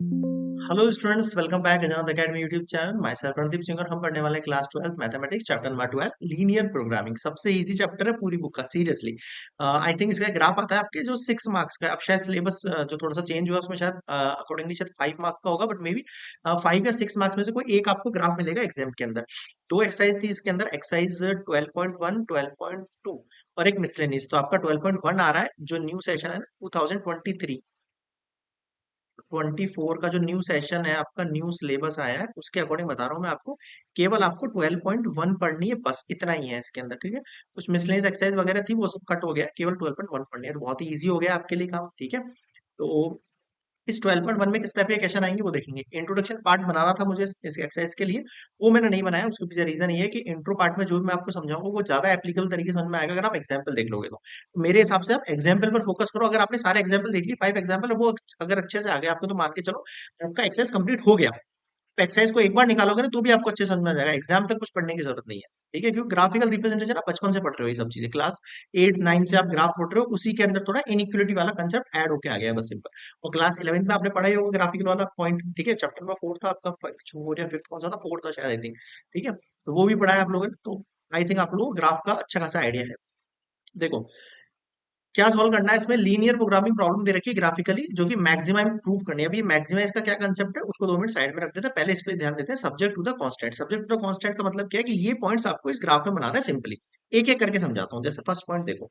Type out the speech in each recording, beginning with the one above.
Hello students, welcome back Ajanat academy YouTube channel. Myself Randeep Singh और हम पढ़ने वाले हैं class 12 mathematics chapter number 12 linear programming. सबसे इजी चैप्टर है पूरी बुक का, सीरियसली। आई थिंक इसका ग्राफ आता है आपके जो 6 मार्क्स का है। अब शायद सिलेबस जो थोड़ा सा चेंज हुआ उसमें शायद अकॉर्डिंगली शायद 5 मार्क्स का होगा, बट मे बी 5 या 6 मार्क्स में से कोई एक आपको ग्राफ मिलेगा एग्जाम के अंदर। दो एक्सरसाइज थी इसके अंदर, एक्सरसाइज 12.1 12.2 और एक मिसलेनियस। तो आपका 12.1 आ रहा है जो न्यू सेशन है ना 2023 24 का जो न्यू सेशन है आपका, न्यू सिलेबस आया है उसके अकॉर्डिंग बता रहा हूँ मैं आपको। केवल आपको 12.1 पढ़नी है, बस इतना ही है इसके अंदर, ठीक है। कुछ मिसलेनियस एक्सरसाइज वगैरह थी वो सब कट हो गया, केवल 12.1 पढ़नी है, तो बहुत ही ईजी हो गया आपके लिए काम, ठीक है। तो इस 12.1 में किस टाइप के क्वेश्चन आएंगे वो देखेंगे। इंट्रोडक्शन पार्ट बनाना था मुझे इस एक्सरसाइज के लिए, वो मैंने नहीं बनाया। उसके पीछे रीजन ये है कि इंट्रो पार्ट में जो भी मैं आपको समझाऊंगा वो ज्यादा एप्लीकेबल तरीके से समझ में आएगा अगर आप एग्जाम्पल देख लोगे तो मेरे हिसाब से आप एग्जाम्पल पर फोकस करो। अगर आपने सारे एग्जाम्पल देख ली, 5 एग्जाम्पल, वो अगर अच्छे से आ गए आपको, तो मान के चलो आपका एक्सरसाइज कंप्लीट हो गया। एक्सरसाइज को एक बार निकालोगे ना तो भी आपको अच्छे समझ में आ जाएगा, एग्जाम तक कुछ पढ़ने की जरूरत नहीं है, ठीक है। क्योंकि ग्राफिकल रिप्रेजेंटेशन आप बचपन से पढ़ रहे हो, ये सब चीजें क्लास 8 9 से आप ग्राफ पढ़ रहे हो, उसी के अंदर थोड़ा इनइक्वलिटी वाला कंसेप्ट ऐड होके आ गया है, बस सिंपल। और क्लास 11th में आपने पढ़ा ही होगा ग्राफिकल वाला पॉइंट, ठीक है। चैप्टर नंबर 4 था आपका, 4 या 5 कौन सा था, 4 था शायद, आई थिंक, ठीक है। तो वो भी पढ़ा है आप लोगों ने, तो आई थिंक आप लोगों को ग्राफ का अच्छा खासा आइडिया है। देखो क्या सॉल्व करना है इसमें, लीनियर प्रोग्रामिंग प्रॉब्लम दे रखी है ग्राफिकली, जो कि मैक्सिमा प्रूव करनी है। अभी मैक्सिमाइज का क्या कंसेप्ट है उसको 2 मिनट साइड में रख देते हैं, पहले इस पे ध्यान देते हैं। Subject to the constant, subject to the constant का मतलब क्या है कि ये पॉइंट्स आपको इस ग्राफ में बनाना है सिंपली। एक एक करके समझाता हूँ। जैसे फर्स्ट पॉइंट देखो,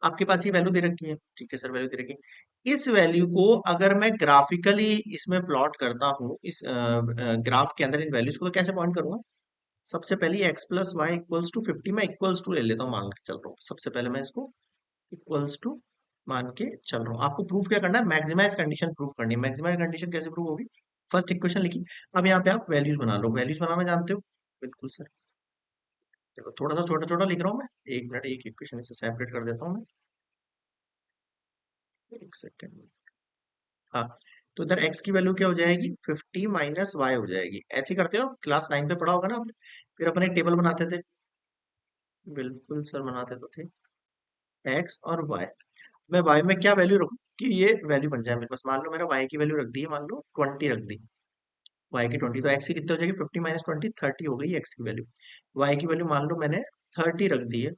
आपके पास ये वैल्यू दे रखी है, ठीक है सर, वैल्यू दे रखी है। इस वैल्यू को अगर मैं ग्राफिकली इसमें प्लॉट करता हूँ, इस ग्राफ के अंदर इन वैल्यूज को, तो कैसे पॉइंट करूंगा। सबसे पहले x plus y equals to 50 मैं इक्वल्स टू ले लेता हूँ, मान के चल रहा हूँ। सबसे पहले मैं इसको इक्वल्स टू मान के चल रहा हूँ। आपको प्रूफ क्या करना है, मैक्सिमाइज कंडीशन प्रूफ करनी है। मैक्सिमाइज कंडीशन कैसे प्रूफ होगी, फर्स्ट इक्वेशन लिखी, अब यहाँ पे आप वैल्यूज बना लो। वैल्यूज बनाना जानते हो, बिल्कुल सर। देखो थोड़ा सा छोटा छोटा लिख रहा हूँ मैं, एक मिनट, एक इक्वेशन इसे सेपरेट कर देता हूँ मैं, एक सेकेंड। हाँ, तो इधर x की वैल्यू क्या हो जाएगी, 50 माइनस वाई हो जाएगी। ऐसे ही करते हो, क्लास 9 पे पढ़ा होगा ना आपने। फिर अपन एक टेबल बनाते थे, बिल्कुल सर बनाते तो थे, x और y। मैं y में क्या वैल्यू रखूँ कि ये वैल्यू बन जाए मेरे पास। मान लो मैंने y की वैल्यू रख दी है, मान लो 20 रख दी, y की 20, तो x की कितनी हो जाएगी, 50 माइनस 20, 30 हो गई x की वैल्यू। y की वैल्यू मान लो मैंने 30 रख दी है,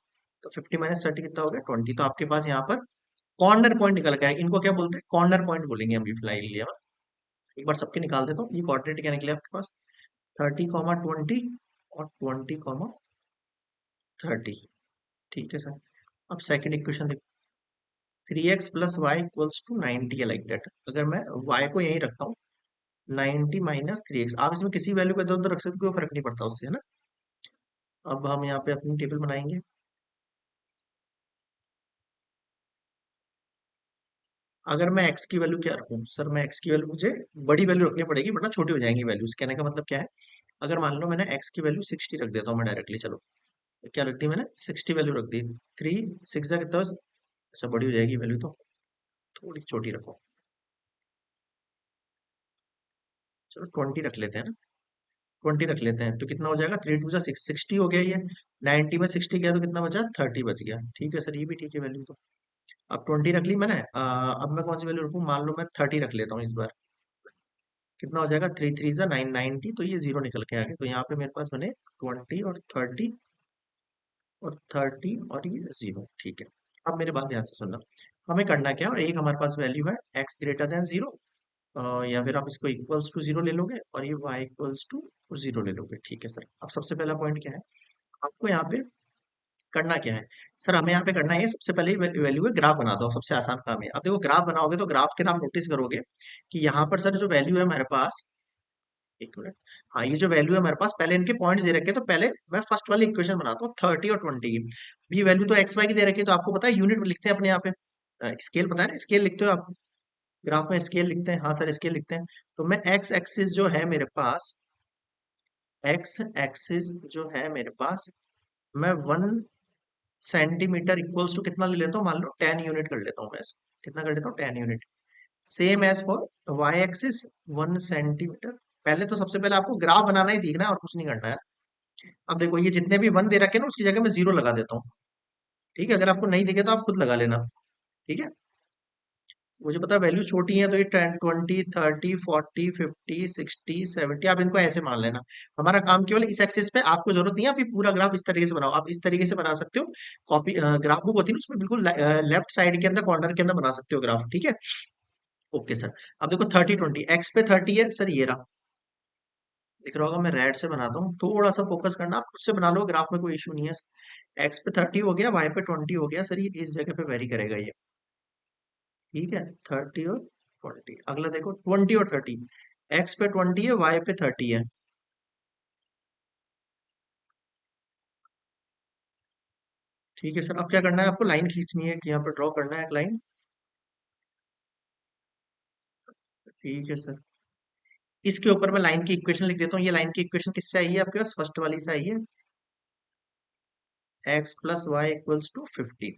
तो 50 माइनस 30 कितना हो गया, 20। तो आपके पास यहाँ पर कॉर्नर पॉइंट निकल के आएगा। इनको क्या बोलते हैं, कॉर्नर पॉइंट बोलेंगे हम, फिलहाल के लिए। एक बार सबके निकाल देता हूँ। ये क्वाड्रेटिक क्या निकले आपके पास, 30, 20 और 20, 30, ठीक है सर। अब सेकंड इक्वेशन देखो, 3x plus y equals to 90 है, लाइक दैट। अगर मैं y को यही रखता हूँ, 90 माइनस 3x, आप इसमें किसी वैल्यू को इधर उधर रख सकते हो, कोई फर्क नहीं पड़ता उससे, है ना। अब हम यहाँ पे अपनी टेबल बनाएंगे। अगर मैं x की वैल्यू क्या रखूँ सर, मैं x की वैल्यू, मुझे बड़ी वैल्यू रखनी पड़ेगी वरना छोटी हो जाएंगी वैल्यूज। कहने का मतलब क्या है, अगर मान लो मैंने x की वैल्यू 60 रख देता हूँ मैं डायरेक्टली, चलो क्या रख दी मैंने, 60 वैल्यू रख दी। 3 6 कितना, ऐसा बड़ी हो जाएगी वैल्यू, तो थोड़ी छोटी रखो, चलो 20 रख लेते हैं ना। 20 रख लेते हैं तो कितना हो जाएगा, 3 टू जा 6, 60 हो गया ये। 90 में 60 गया तो कितना बचा, 30 बच गया, ठीक है सर, ये भी ठीक है वैल्यू तो। अब 20 रख ली मैंने, अब मैं कौन सी वैल्यू रखूँ, मान लो मैं 30 रख लेता हूँ इस बार। कितना हो जाएगा, 3 3 जा 9, 90, तो ये जीरो निकल के आ गया। तो यहाँ पे मेरे पास बने 20 और 30 और 30 और ये जीरो, ठीक है। अब मेरे बात ध्यान से सुनना, हमें करना क्या है, और एक हमारे पास वैल्यू है x ग्रेटर देन जीरो, या फिर आप इसको इक्वल्स टू जीरो ले लोगे, और ये y इक्वल्स टू जीरो ले लोगे, ठीक है सर। अब सबसे पहला पॉइंट क्या है, आपको यहाँ पे करना क्या है सर, हमें यहाँ पे करना है सबसे पहले वैल्यू है, ग्राफ बना दो, सबसे आसान काम है। अब देखो ग्राफ बनाओगे तो ग्राफ के नाम नोटिस करोगे कि यहाँ पर सर जो वैल्यू है हमारे पास, एक मिनट, हाँ ये जो वैल्यू है हमारे पास, पहले इनके पॉइंट्स दे रखे हैं, तो पहले मैं फर्स्ट वाली इक्वेशन बनाता हूँ 30 और 20 की। ये वैल्यू तो एक्स वाई की दे रखी है, तो आपको पता है यूनिट लिखते हैं अपने यहाँ पे, स्केल पता है ना, स्केल लिखते हो आप ग्राफ में, स्केल लिखते हैं, हाँ सर स्केल लिखते हैं। तो मैं एक्स एक्सिस जो है मेरे पास, एक्स एक्सिस जो है मेरे पास, मैं 1 सेंटीमीटर इक्वल्स टू कितना ले लेता हूँ, मान लो 10 यूनिट कर लेता हूँ मैं इसको। कितना कर लेता हूँ, 10 unit. Same as for y axis, 1 centimetre. पहले तो सबसे पहले आपको ग्राफ बनाना ही सीखना है और कुछ नहीं करना है। अब देखो ये जितने भी 1 दे रखे हैं ना, उसकी जगह मैं जीरो लगा देता हूँ, ठीक है। अगर आपको नहीं दिखे तो आप खुद लगा लेना, ठीक है। मुझे पता है वैल्यू छोटी है, तो ये 10 20 30 40 50 60 70, आप इनको ऐसे मान लेना। हमारा काम केवल इस एक्सिस पे, आपको जरूरत नहीं है आप ये पूरा ग्राफ इस तरीके से बनाओ, आप इस तरीके से बना सकते हो। कॉपी ग्राफ बुक होती है ना, उसमें बिल्कुल लेफ्ट साइड के अंदर कॉर्नर के अंदर बना सकते हो ग्राफ, ठीक है। Okay sir. अब देखो 30 20 एक्स पे 30 है सर, ये रहा, दिख रहा होगा, मैं रेड से बनाता हूँ, थोड़ा सा फोकस करना, आप खुद से बना लो, ग्राफ में कोई इशू नहीं है। एक्स पे 30 हो गया, वाई पे 20 हो गया सर, ये इस जगह पे वेरी करेगा ये, ठीक है। 30 और 20, अगला देखो 20 और 30, एक्स पे 20 है, वाई पे 30 है, ठीक है सर। अब क्या करना है, आपको लाइन खींचनी है कि यहाँ पे ड्रॉ करना है एक लाइन, ठीक है सर। इसके ऊपर मैं लाइन की इक्वेशन लिख देता हूँ, ये लाइन की इक्वेशन किससे आई है आपके पास, फर्स्ट वाली से आई है, x + y = 50,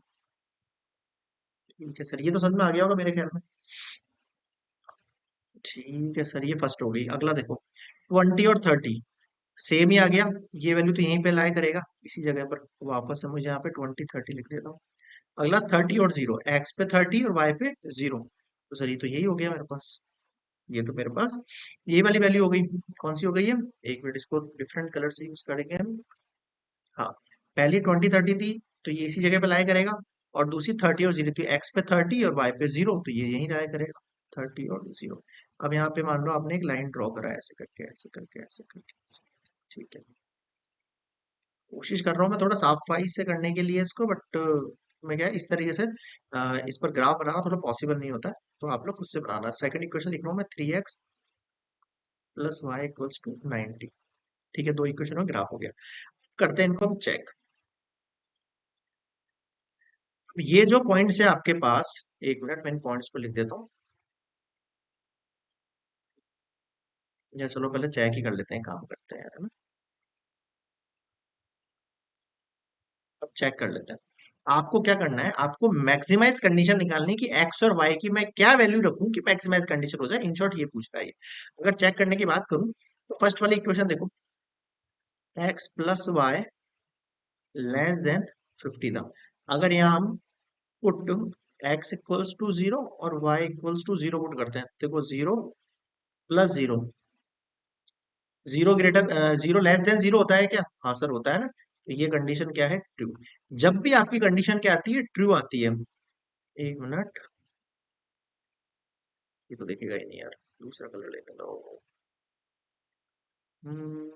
ठीक है सर। ये तो समझ में आ गया होगा मेरे ख्याल में, ठीक है सर, ये फर्स्ट हो गई। अगला देखो 20 और 30, सेम ही आ गया, ये वैल्यू तो यहीं पे लाया करेगा इसी जगह पर, वापस से मुझे यहाँ पे 20 30 लिख देता हूँ। अगला 30 और 0, एक्स पे 30 और वाई पे 0, तो सर ये तो यही हो गया मेरे पास, ये तो मेरे पास ये वाली वैल्यू हो गई। कौन सी हो गई है, एक मिनट, इसको डिफरेंट कलर से यूज करेंगे हम। हाँ, पहली 20 30 थी, तो ये इसी जगह पे लाया करेगा, और दूसरी 30 और 0 थी, एक्स पे 30 और वाई पे 0, तो ये यहीं लाया करेगा, 30 और 0। अब यहाँ पे मान लो आपने एक लाइन ड्रॉ करा है, ऐसे करके ऐसे करके ऐसे करके ऐसे, ठीक है। कोशिश कर रहा हूँ मैं थोड़ा साफाई से करने के लिए इसको, बट मैं क्या है, इस तरीके से इस पर ग्राफ बनाना थोड़ा पॉसिबल नहीं होता है, तो आप लोग खुद से बनाना। सेकंड इक्वेशन लिख रहा हूँ मैं, 3x + y = 90, ठीक है, दो इक्वेशन में ग्राफ हो गया। करते हैं इनको हम चेक। ये जो पॉइंट्स है आपके पास, एक मिनट मैं इन पॉइंट्स को लिख देता हूँ, या चलो पहले चेक ही कर लेते हैं, काम करते हैं, है ना। अब चेक कर लेते हैं। आपको क्या करना है, आपको मैक्सिमाइज कंडीशन निकालनी है कि एक्स और वाई की मैं क्या वैल्यू रखूं कि मैक्सिमाइज कंडीशन हो जाए, इन शॉर्ट ये पूछ रहा है ये। अगर चेक करने की बात करूं, तो फर्स्ट वाली इक्वेशन देखो, x + y < <50 था। अगर यहाँ हम पुट x = 0 और y = 0 पुट करते हैं, देखो 0 + 0, 0 < <0 होता है क्या, हाँ सर होता है ना, तो ये कंडीशन क्या है, ट्रू। जब भी आपकी कंडीशन क्या आती है, ट्रू आती है, एक मिनट, ये तो देखेगा ही नहीं यार, दूसरा कलर लेने दो। हम्म,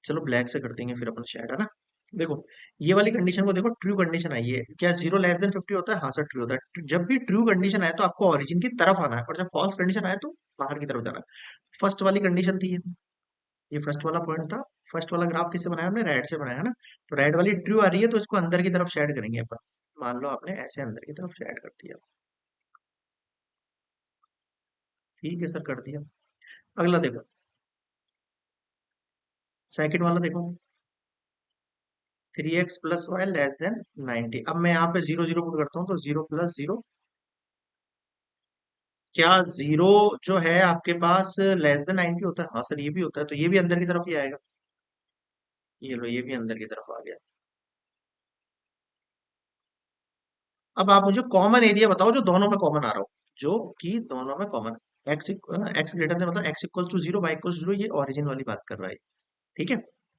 चलो ब्लैक से कर देंगे फिर अपन शेड, है ना। देखो ये वाली कंडीशन को देखो, ट्रू कंडीशन आई है क्या, 0 < <50 होता है, हाँ सर ट्रू होता है। जब भी ट्रू कंडीशन आए तो आपको ओरिजिन की तरफ आना है, और जब फॉल्स कंडीशन आए तो बाहर की तरफ जाना है। फर्स्ट वाली कंडीशन थी ये फर्स्ट वाला पॉइंट था। फर्स्ट वाला ग्राफ किससे बनाया हमने, रेड से बनाया है ना, तो रेड वाली ट्रू आ रही है, तो इसको अंदर की तरफ शेड करेंगे अपन। मान लो आपने ऐसे अंदर की तरफ शेड कर दिया, ठीक है सर, कर दिया। अगला देखो, सेकंड वाला देखो, 3x + y < <90। अब मैं यहाँ पे 0 0 पुट करता हूँ, तो 0 + 0, क्या 0 जो है आपके पास < <90 होता है, हाँ सर ये भी होता है, तो ये भी अंदर की तरफ ही आएगा, ये लो ये भी अंदर की तरफ आ गया। अब आप मुझे कॉमन एरिया बताओ जो दोनों में कॉमन आ रहा हो, जो कि दोनों में कॉमन, x ग्रेटर देन, मतलब x = 0 y = 0, ये ओरिजिन वाली बात कर रहा है, ठीक है।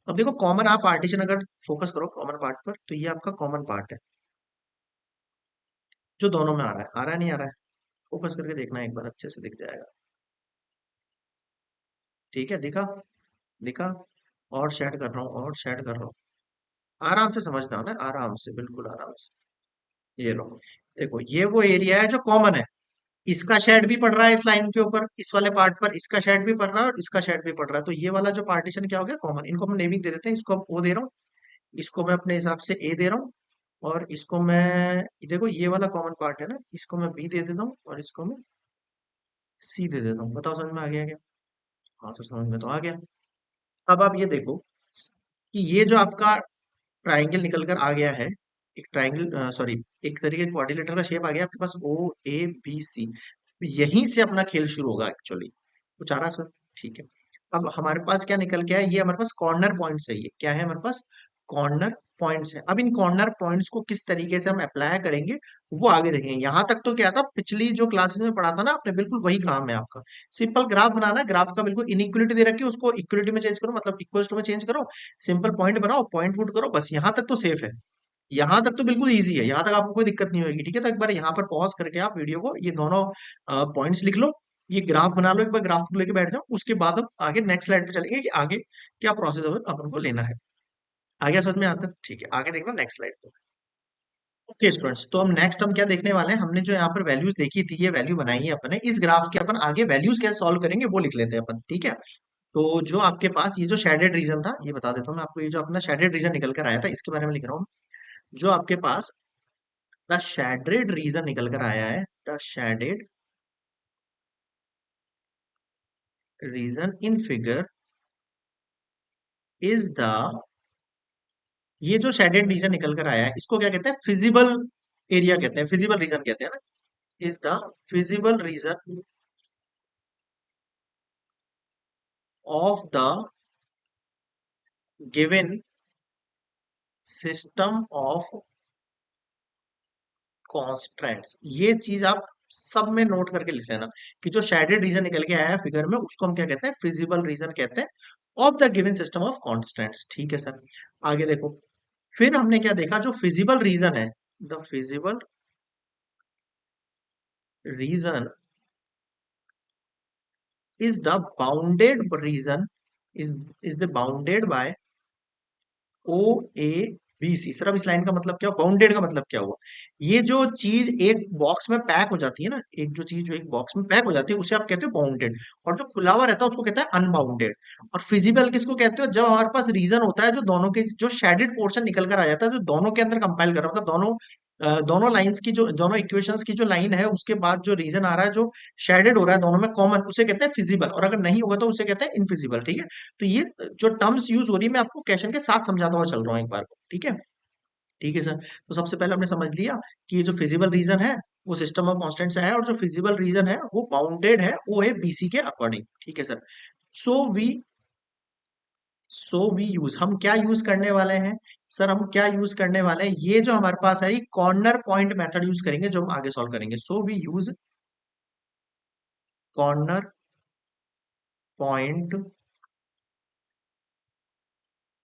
अब देखो कॉमन, आप पार्टीशन अगर फोकस करो कॉमन पार्ट पर, तो ये आपका कॉमन पार्ट है जो दोनों में आ रहा है नहीं आ रहा है, फोकस करके देखना एक बार, अच्छे से दिख जाएगा, ठीक है, दिखा, दिखा, और शेड कर रहा हूँ, और शेड कर रहा हूँ, आराम से समझना है ना, आराम से, बिल्कुल आराम से। ये लो, देखो ये वो एरिया है जो कॉमन है, इसका शेड भी पड़ रहा है इस लाइन के ऊपर, इस वाले पार्ट पर इसका शेड भी पड़ रहा है और इसका शेड भी पड़ रहा है, तो ये वाला जो पार्टीशन क्या हो गया, कॉमन। इनको हम नेमिंग दे देते हैं, इसको हम ओ दे रहा हूँ, इसको मैं अपने हिसाब से ए दे रहा हूँ, और इसको मैं, देखो ये वाला कॉमन पार्ट है ना, इसको मैं बी दे देता हूँ, और इसको मैं सी दे देता हूँ। बताओ समझ में आ गया क्या, हाँ सर समझ में तो आ गया। अब आप ये देखो कि ये जो आपका ट्राइंगल निकल कर आ गया है, एक ट्राइंगल, सॉरी, एक तरीके क्वाड्रिलेटरल का शेप आ गया आपके पास, ओ ए बी सी, यहीं से अपना खेल शुरू होगा एक्चुअली, कुछ आ रहा सर, ठीक है। अब हमारे पास क्या निकल के आया, ये हमारे पास कॉर्नर पॉइंट है, ये क्या है हमारे पास, कॉर्नर पॉइंट्स है। अब इन कॉर्नर पॉइंट्स को किस तरीके से हम अप्लाई करेंगे वो आगे देखेंगे। यहां तक तो क्या था, पिछली जो क्लासेस में पढ़ा था ना आपने, बिल्कुल वही काम है आपका। सिंपल ग्राफ बनाना है, ग्राफ का बिल्कुल इनइक्वलिटी दे रखी है, उसको इक्वलिटी में चेंज करो, मतलब इक्वल्स टू में चेंज करो, सिंपल पॉइंट बनाओ, पॉइंट पुट करो, बस यहां तक तो सेफ है। यहाँ तक तो बिल्कुल इजी है, यहाँ तक आपको कोई दिक्कत नहीं होगी। ठीक है, तो एक बार यहाँ पर पॉज करके आप वीडियो को, ये दोनों पॉइंट्स लिख लो, ये ग्राफ बना लो, एक बार ग्राफ को लेके बैठ जाओ, उसके बाद हम आगे नेक्स्ट स्लाइड पे चलेंगे कि आगे क्या प्रोसेस अपन को लेना है। आगे समझ में आता है? ठीक है, आगे देखना नेक्स्ट स्लाइड पे। ओके स्टूडेंट्स, तो हम नेक्स्ट हम क्या देखने वाले हैं, हमने जो यहाँ पर वैल्यूज देखी थी, ये वैल्यू बनाई है अपन ने, इस ग्राफ के अपन आगे वैल्यूज कैसे सॉल्व करेंगे वो लिख लेते हैं अपन। ठीक है, तो जो आपके पास ये जो शेडेड रीजन था, ये बता देता हूँ मैं आपको, ये जो अपना शेडेड रीजन निकल कर आया था इसके बारे में लिख रहा हूँ। जो आपके पास द shaded रीजन निकल कर आया है, the shaded region in figure is the, ये जो शेडेड रीजन निकल कर आया है इसको क्या कहते हैं, फिजिबल एरिया कहते हैं, फिजिबल रीजन कहते हैं ना, is the feasible reason of the given system of constants. ये चीज आप सब में नोट करके लिख लेना कि जो शेडेड रीजन निकल के आया है फिगर में, उसको हम क्या कहते हैं, फिजिबल रीजन कहते हैं of the given system of constants. ठीक है सर, आगे देखो, फिर हमने क्या देखा, जो फिजिबल रीजन है, the feasible region is the bounded region is the bounded by O A B C. Sir अब इस लाइन का मतलब क्या, बाउंडेड का मतलब क्या हुआ, ये जो चीज एक बॉक्स में पैक हो जाती है ना, एक जो चीज जो एक बॉक्स में पैक हो जाती है उसे आप कहते हो बाउंडेड, और जो खुला हुआ रहता है उसको कहते हैं अनबाउंडेड। और फिजिबल किसको कहते हो, जब हमारे पास रीजन होता है जो दोनों के, जो शेडेड पोर्शन निकल कर आ जाता है, जो दोनों के अंदर कंपाइल कर रहा है, मतलब दोनों दोनों लाइंस की जो, दोनों इक्वेशंस की जो लाइन है उसके बाद जो रीजन आ रहा है जो शेडेड हो रहा है दोनों में कॉमन, उसे कहते हैं फिजिबल, और अगर नहीं होगा तो उसे कहते हैं इनफिजिबल। ठीक है, तो ये जो टर्म्स यूज हो रही है मैं आपको क्वेश्चन के साथ समझाता हुआ चल रहा हूँ एक बार को। ठीक है, ठीक है सर, तो सबसे पहले हमने समझ लिया कि ये जो फिजिबल रीजन है वो सिस्टम ऑफ कांस्टेंट से है, और जो फिजिबल रीजन है वो बाउंडेड है, वो है बीसी के अकॉर्डिंग। ठीक है sir, so we we use, हम क्या यूज करने वाले हैं सर, हम क्या यूज करने वाले हैं, ये जो हमारे पास है ये कॉर्नर पॉइंट मेथड यूज करेंगे, जो हम आगे सॉल्व करेंगे। So we use corner point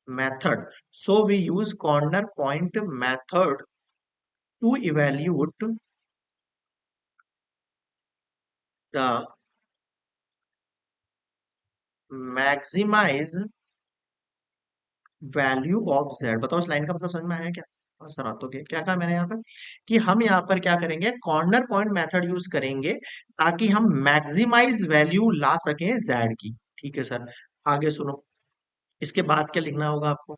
method. So we use corner point method to evaluate the maximize value of z। बताओ इस लाइन का मतलब समझ में आया क्या? और सर आ तो गया, क्या कहा मैंने यहाँ पर कि हम यहाँ पर क्या करेंगे, कॉर्नर पॉइंट मेथड यूज करेंगे ताकि हम मैक्सिमाइज वैल्यू ला सकें z की। ठीक है सर, आगे सुनो, इसके बाद क्या लिखना होगा आपको,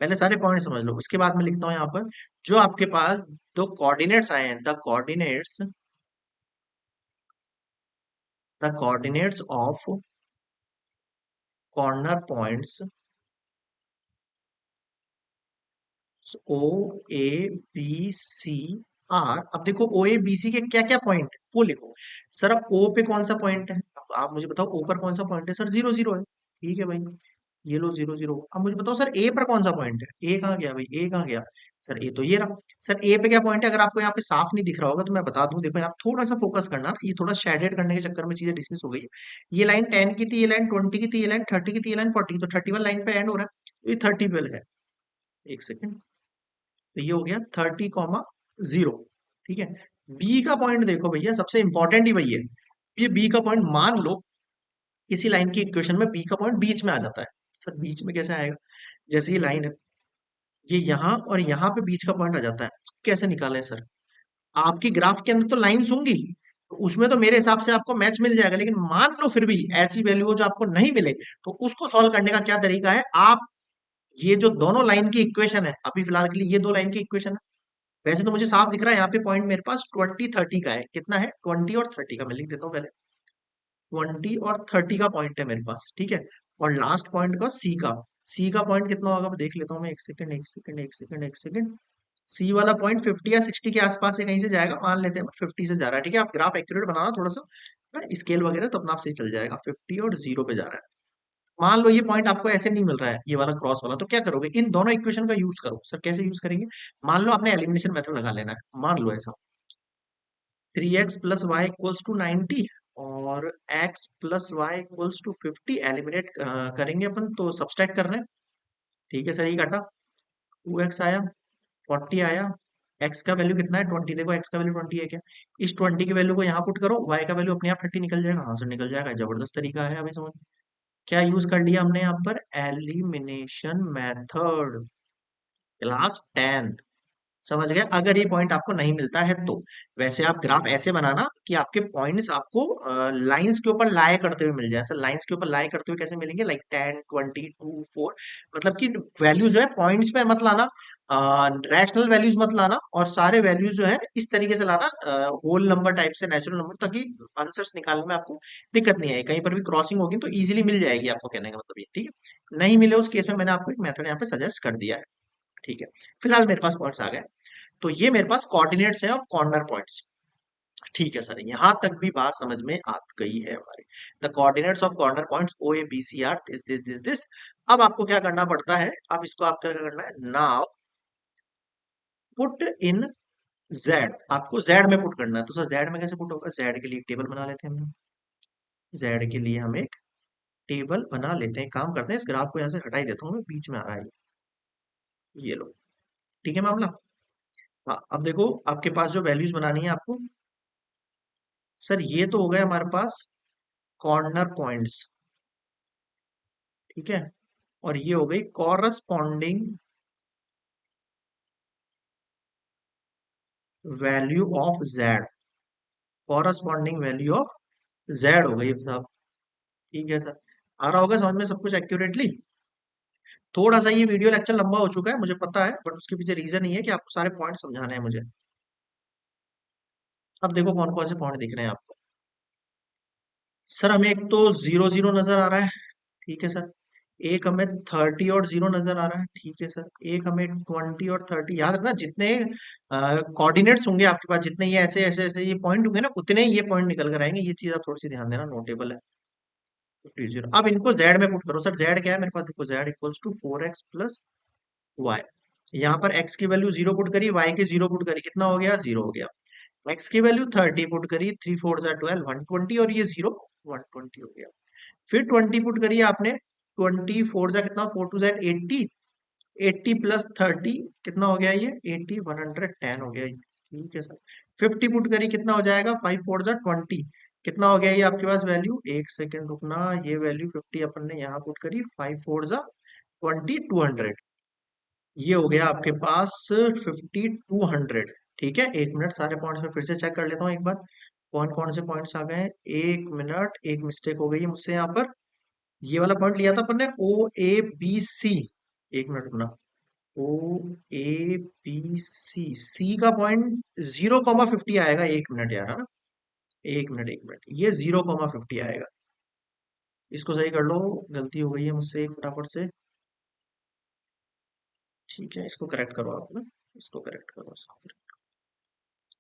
पहले सारे पॉइंट समझ लो, उसके बाद मैं लिखता हूँ यहाँ पर, जो आपके पास दो कोऑर्डिनेट्स आए हैं, the coordinates of corner points O A B C are. अब देखो ओ ए बी सी के क्या क्या पॉइंट वो लिखो। सर अब ओ पे कौन सा पॉइंट है, अब आप मुझे बताओ ओ पर कौन सा पॉइंट है, सर जीरो जीरो है। ठीक है भाई, ये लो जीरो जीरो। अब मुझे बताओ सर ए पर कौन सा पॉइंट है, ए कहाँ गया भाई, ए कहाँ गया, सर ए तो ये रहा। सर ए पे क्या पॉइंट है, अगर आपको यहाँ पे साफ नहीं दिख रहा होगा तो मैं बता दूं, देखो यहाँ थोड़ा सा फोकस करना, ये थोड़ा शेडेड करने के चक्कर में चीजें डिसमिस हो गई है। ये लाइन 10 की थी, ये लाइन 20 की थी, ये लाइन 30 की थी, ये लाइन 40 की, तो 31 लाइन पे एंड हो रहा है, तो ये 30 पे है। एक सेकेंड, तो ये हो गया 30,0। ठीक है, बी का पॉइंट देखो भैया, सबसे इंपॉर्टेंट ही भैया, ये बी का पॉइंट मान लो किसी लाइन की इक्वेशन में बी का पॉइंट बीच में आ जाता है। सर बीच में कैसे आएगा, जैसे ये लाइन है, ये यहाँ और यहाँ पे बीच का पॉइंट आ जाता है, कैसे निकालें सर, आपकी ग्राफ के अंदर तो लाइंस होंगी, तो उसमें तो मेरे हिसाब से आपको मैच मिल जाएगा, लेकिन मान लो फिर भी ऐसी वैल्यू हो जो आपको नहीं मिले, तो उसको सॉल्व करने का क्या तरीका है, आप ये जो दोनों लाइन की इक्वेशन है, अभी फिलहाल के लिए ये दो लाइन की इक्वेशन है, वैसे तो मुझे साफ दिख रहा है यहाँ पे पॉइंट मेरे पास 20 30 का है, कितना है 20 और 30 का, मैं लिख देता हूँ पहले, 20 और 30 का पॉइंट है मेरे पास। ठीक है, और लास्ट पॉइंट का सी का पॉइंट कितना होगा मैं देख लेता हूँ मैं, एक सेकंड एक सेकंड एक सेकंड एक सेकंड। सी वाला पॉइंट 50 या 60 के आसपास से कहीं से जाएगा, मान लेते हैं 50 से जा रहा है। ठीक है, आप ग्राफ एक्यूरेट बनाना थोड़ा सा, स्केल वगैरह तो अपना आप सही चल जाएगा, 50 और 0 पे जा रहा है। मान लो ये पॉइंट आपको ऐसे नहीं मिल रहा है, ये वाला क्रॉस वाला, तो क्या करोगे, इन दोनों इक्वेशन का यूज करो। सर कैसे यूज करेंगे? मान लो आपने एलिमिनेशन मेथड लगा लेना है, मान लो ऐसा 3x plus y equals to 90 और x plus y equals to 50, eliminate करेंगे अपन तो सब्सट्रैक्ट करना है। ठीक है सर, ये काटा, 2x आया, 40 आया, x का वैल्यू कितना है 20, देखो x का वैल्यू 20 है क्या, इस 20 की वैल्यू को यहाँ पुट करो, y का वैल्यू अपने आप 30 निकल जाएगा, हाँ सर निकल जाएगा, जबरदस्त तरीका है। अभी समझ क्या यूज कर लिया हमने यहाँ पर, एलिमिनेशन मेथड, क्लास 10। समझ गए? अगर ये पॉइंट आपको नहीं मिलता है तो वैसे आप ग्राफ ऐसे बनाना कि आपके पॉइंट्स आपको लाइंस के ऊपर लाए करते हुए मिल जाए। सर लाइंस के ऊपर लाए करते हुए कैसे मिलेंगे, लाइक 10 20 2 4, मतलब कि वैल्यू जो है पॉइंट्स पे मत लाना, रैशनल वैल्यूज मत लाना, और सारे वैल्यूज जो है इस तरीके से लाना, होल नंबर टाइप से, नेचुरल नंबर, ताकि आंसर्स निकालने में आपको दिक्कत नहीं आए, कहीं पर भी क्रॉसिंग होगी तो इजीली मिल जाएगी आपको, कहने का मतलब ये। ठीक है, नहीं मिले उस केस में मैंने आपको एक मेथड यहाँ पे सजेस्ट कर दिया है। ठीक है, फिलहाल मेरे पास पॉइंट्स आ गए, तो ये मेरे पास कोऑर्डिनेट्स है ऑफ कॉर्नर पॉइंट्स। ठीक है सर, यहां तक भी बात समझ में आ गई है हमारी। The coordinates of corner points O A B C are this this this this. अब आपको क्या करना पड़ता है, अब इसको आपको क्या करना है, नाउ पुट इन जेड, आपको जेड में पुट करना है। तो सर जेड में कैसे पुट होगा, जेड के लिए एक टेबल बना लेते हैं हम, जेड के लिए हम एक टेबल बना लेते हैं। काम करते हैं, इस ग्राफ को यहाँ से हटा ही देता हूँ मैं, बीच में आ रहा है ये लो। ठीक है मामला। हाँ अब देखो, आपके पास जो वैल्यूज बनानी है आपको, सर ये तो हो गए हमारे पास कॉर्नर पॉइंट्स, ठीक है, और ये हो गई corresponding value of Z, corresponding value of Z हो गई साहब। ठीक है सर, आ रहा होगा समझ में सब कुछ एक्यूरेटली। थोड़ा सा ये वीडियो लेक्चर लंबा हो चुका है मुझे पता है, बट उसके पीछे रीजन ये है कि आपको सारे पॉइंट समझाने हैं मुझे। अब देखो कौन कौन से पॉइंट दिख रहे हैं आपको। सर हमें एक तो 0 0 नजर आ रहा है, ठीक है सर, एक हमें 30 और 0 नजर आ रहा है, ठीक है सर, एक हमें 20 और 30, याद रखना जितने कोऑर्डिनेट्स होंगे आपके पास, जितने ये ऐसे ऐसे ऐसे ये पॉइंट होंगे ना, उतने ही ये पॉइंट निकल कर आएंगे, ये चीज आप थोड़ी सी ध्यान देना, नोटेबल है। 50 अब इनको जेड में पुट करो। सर जेड क्या है मेरे पास, देखो Z equals to 4x plus y, यहाँ पर x की वैल्यू 0 पुट करी, y की 0 पुट करी, कितना हो गया, 0 हो गया। x की वैल्यू 30 पुट करी, 3 4 जा 12, 120, और ये 0 120 हो गया। फिर 20 पुट करिए आपने, 24 जा कितना, 4 2 जा 80, 80 प्लस 30 कितना हो गया, ये 80, 110 हो गया ये। ठीक है सर, 50 पुट करी, कितना हो जाएगा, 5 4 जा 20, कितना हो गया ये आपके पास वैल्यू, एक सेकंड रुकना, ये वैल्यू 50 अपन ने यहाँ पुट करी, 5 4 जा 20, 200, ये हो गया आपके पास 5200। ठीक है, एक मिनट, सारे पॉइंट्स में फिर से चेक कर लेता हूँ एक बार, कौन कौन से पॉइंट्स आ गए हैं। एक मिनट, एक मिस्टेक हो गई है मुझसे यहाँ पर, ये वाला पॉइंट लिया था अपन ने ओ ए बी सी, एक मिनट रुकना, ओ ए बी सी, सी का पॉइंट 0,50 आएगा, एक मिनट यार, है ना, एक मिनट एक मिनट, ये 0,50 आएगा, इसको सही कर लो, गलती हो गई है मुझसे एक फटाफट से। ठीक है, इसको करेक्ट करो आप ना, इसको करेक्ट करो, इसको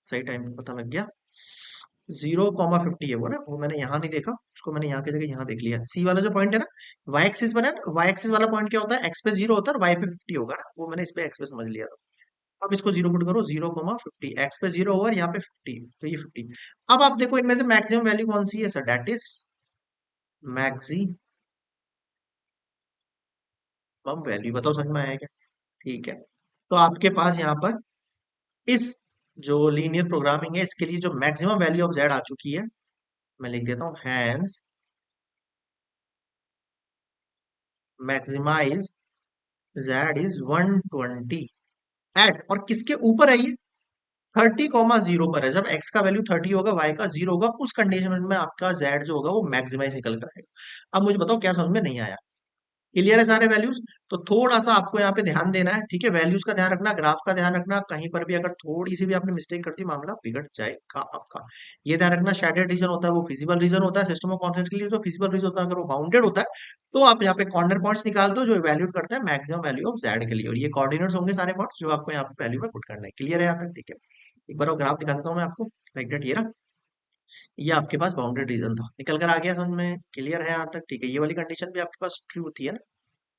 सही टाइम पे पता लग गया, 0,50 है वो ना, वो मैंने यहाँ नहीं देखा उसको, मैंने यहाँ की जगह यहाँ देख लिया। सी वाला जो पॉइंट है ना, वाई एक्सिस पर है ना, वाई एक्सिस वाला पॉइंट क्या होता है, एक्स पे 0 होता है और वाई पे 50 होगा ना, वो मैंने इस पे एक्स पे समझ लिया था। अब इसको 0 पुट करो, 0,50, एक्स पे 0 होगा और यहाँ पे 50, तो ये 50। अब आप देखो इनमें से मैक्सिमम वैल्यू कौन सी है sir, that is maximum value, बताओ समझ में आया क्या? ठीक है, तो आपके पास यहाँ पर इस जो लीनियर प्रोग्रामिंग है इसके लिए जो मैक्सिमम वैल्यू ऑफ जेड आ चुकी है, मैं लिख देता हूँ, hence maximize Z is 120 at, और किसके ऊपर है ये, 30,0 पर है। जब x का वैल्यू 30 होगा, y का 0 होगा, उस कंडीशन में आपका z जो होगा वो मैक्सिमाइज निकल कर आएगा। अब मुझे बताओ क्या समझ में नहीं आया, क्लियर है सारे वैल्यूज? तो थोड़ा सा आपको यहाँ पे ध्यान देना है, ठीक है, वैल्यूज का ध्यान रखना, ग्राफ का ध्यान रखना, कहीं पर भी अगर थोड़ी सी भी आपने मिस्टेक कर दी मामला बिगड़ जाएगा आपका। ये ध्यान रखना, शेडेड रीजन होता है वो फिजिबल रीजन होता है, सिस्टम ऑफ कॉन्सेप्ट के लिए जो फिजिबल रीजन होता है अगर वो बाउंडेड होता है, तो आप यहाँ पे कॉर्नर पॉइंट्स निकालते हो जो वैल्यूड करते हैं मैक्सिमम वैल्यू ऑफ जेड के लिए, और ये कोऑर्डिनेट्स होंगे सारे पॉइंट्स जो आपको यहाँ पे वैल्यू में पुट करना है। क्लियर है यहाँ पे? ठीक है, एक बार वो ग्राफ दिखा देता हूँ मैं आपको, लाइक दैट, ये ना, ये आपके पास बाउंडेड रीजन था, निकल कर आ गया समझ में, क्लियर है यहाँ तक? ठीक है, ये वाली कंडीशन भी आपके पास ट्रू होती है ना,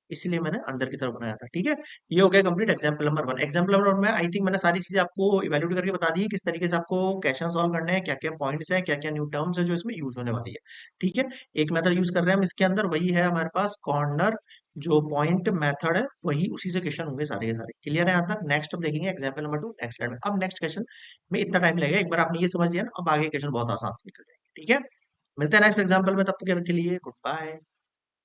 इसीलिए मैंने अंदर की तरफ बनाया था। ठीक है, ये हो गया complete example number one. Example number one में आई थिंक मैंने सारी चीजें आपको इवेल्यूट करके बता दी है, किस तरीके से आपको क्वेश्चन सॉल्व करने हैं, क्या क्या पॉइंट्स हैं, क्या क्या न्यू टर्म्स है जो इसमें यूज होने वाली है। ठीक है, एक मेथड यूज कर रहे हैं हम इसके अंदर, वही है हमारे पास कॉर्नर जो पॉइंट मेथड है, वही उसी से क्वेश्चन होंगे सारे के सारे। क्लियर है यहाँ तक? नेक्स्ट अब देखेंगे example number two next slide में। अब नेक्स्ट क्वेश्चन में इतना टाइम लगेगा, एक बार आपने ये समझ लिया ना, अब आगे क्वेश्चन बहुत आसान से निकल जाएंगे। ठीक है, मिलते हैं नेक्स्ट एग्जाम्पल में, तब तक के लिए गुड बाय।